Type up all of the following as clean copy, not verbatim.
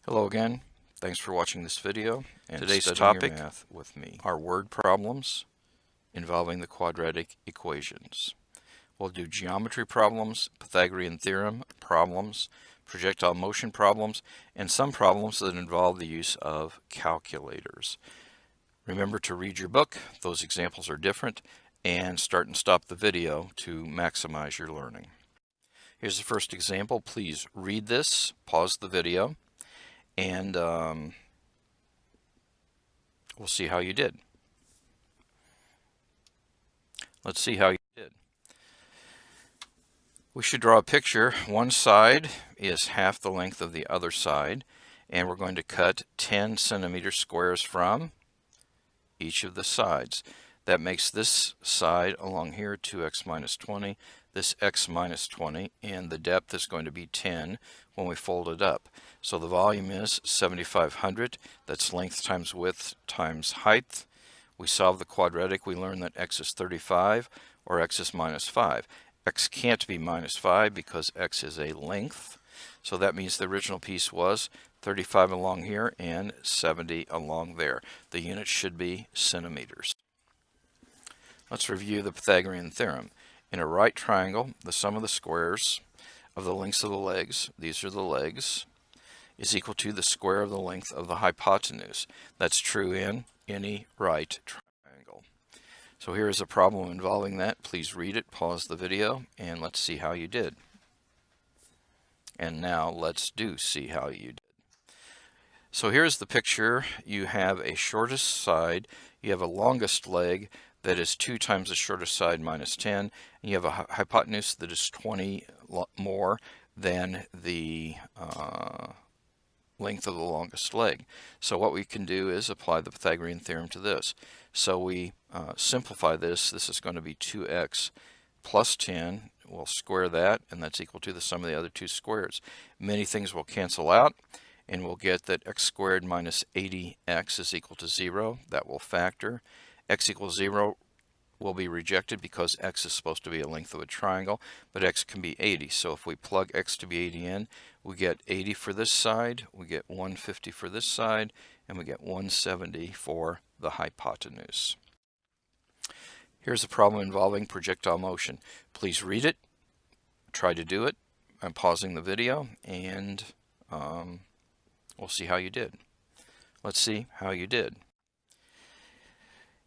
Hello again. Thanks for watching this video and Today's studying topic your math with me. Are word problems involving the quadratic equations. We'll do geometry problems, Pythagorean theorem problems, projectile motion problems, and some problems that involve the use of calculators. Remember to read your book. Those examples are different, and start and stop the video to maximize your learning. Here's the first example. Please read this, pause the video, and we'll see how you did. Let's see how you did. We should draw a picture. One side is half the length of the other side, and we're going to cut 10 centimeter squares from each of the sides. That makes this side along here 2x minus 20, this x minus 20, and the depth is going to be 10 when we fold it up. So the volume is 7,500. That's length times width times height. We solve the quadratic. We learn that x is 35 or x is minus 5. X can't be minus 5 because x is a length. So that means the original piece was 35 along here and 70 along there. The unit should be centimeters. Let's review the Pythagorean theorem. In a right triangle, the sum of the squares of the lengths of the legs, these are the legs, is equal to the square of the length of the hypotenuse. That's true in any right triangle. So here is a problem involving that. Please read it, pause the video, and let's see how you did. And now let's see how you did. So here's the picture. You have a shortest side, you have a longest leg that is 2 times the shortest side minus 10, and you have a hypotenuse that is 20 more than the length of the longest leg. So what we can do is apply the Pythagorean theorem to this. So we simplify this. This is going to be 2x plus 10. We'll square that, and that's equal to the sum of the other two squares. Many things will cancel out, and we'll get that x squared minus 80x is equal to 0. That will factor. X equals 0 will be rejected because x is supposed to be a length of a triangle, but x can be 80. So if we plug x to be 80 in, we get 80 for this side, we get 150 for this side, and we get 170 for the hypotenuse. Here's a problem involving projectile motion. Please read it, try to do it. I'm pausing the video, and we'll see how you did. Let's see how you did.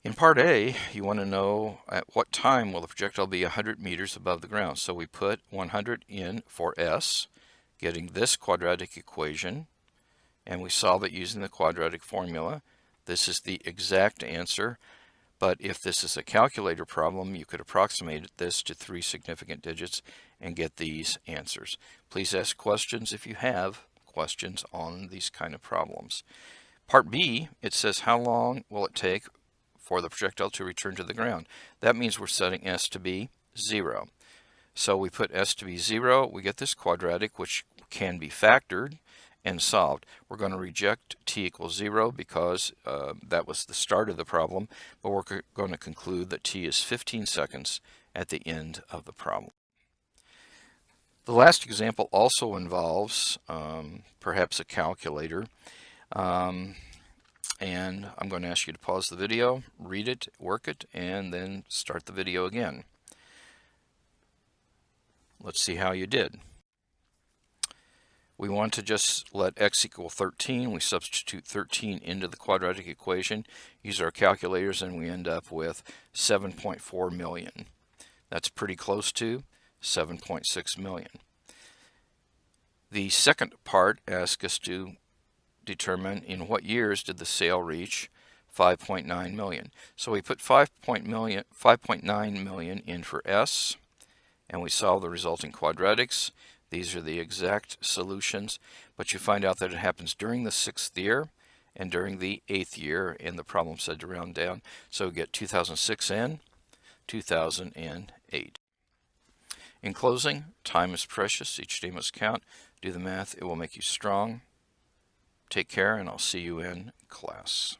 In part A, you want to know at what time will the projectile be 100 meters above the ground. So we put 100 in for S, getting this quadratic equation, and we solve it using the quadratic formula. This is the exact answer, but if this is a calculator problem, you could approximate this to 3 significant digits and get these answers. Please ask questions if you have questions on these kind of problems. Part B, it says how long will it take for the projectile to return to the ground. That means we're setting S to be 0. So we put S to be 0, we get this quadratic, which can be factored and solved. We're going to reject t equals 0 because that was the start of the problem, but we're going to conclude that t is 15 seconds at the end of the problem. The last example also involves perhaps a calculator. And I'm going to ask you to pause the video, read it, work it, and then start the video again. Let's see how you did. We want to just let x equal 13. We substitute 13 into the quadratic equation, use our calculators, and we end up with 7.4 million. That's pretty close to 7.6 million. The second part asks us to determine in what years did the sale reach 5.9 million. So we put 5.9 million in for S, and we solve the resulting quadratics. These are the exact solutions, but you find out that it happens during the 6th year and during the 8th year, and the problem said to round down. So we get 2006 and 2008. In closing, time is precious. Each day must count. Do the math. It will make you strong. Take care, and I'll see you in class.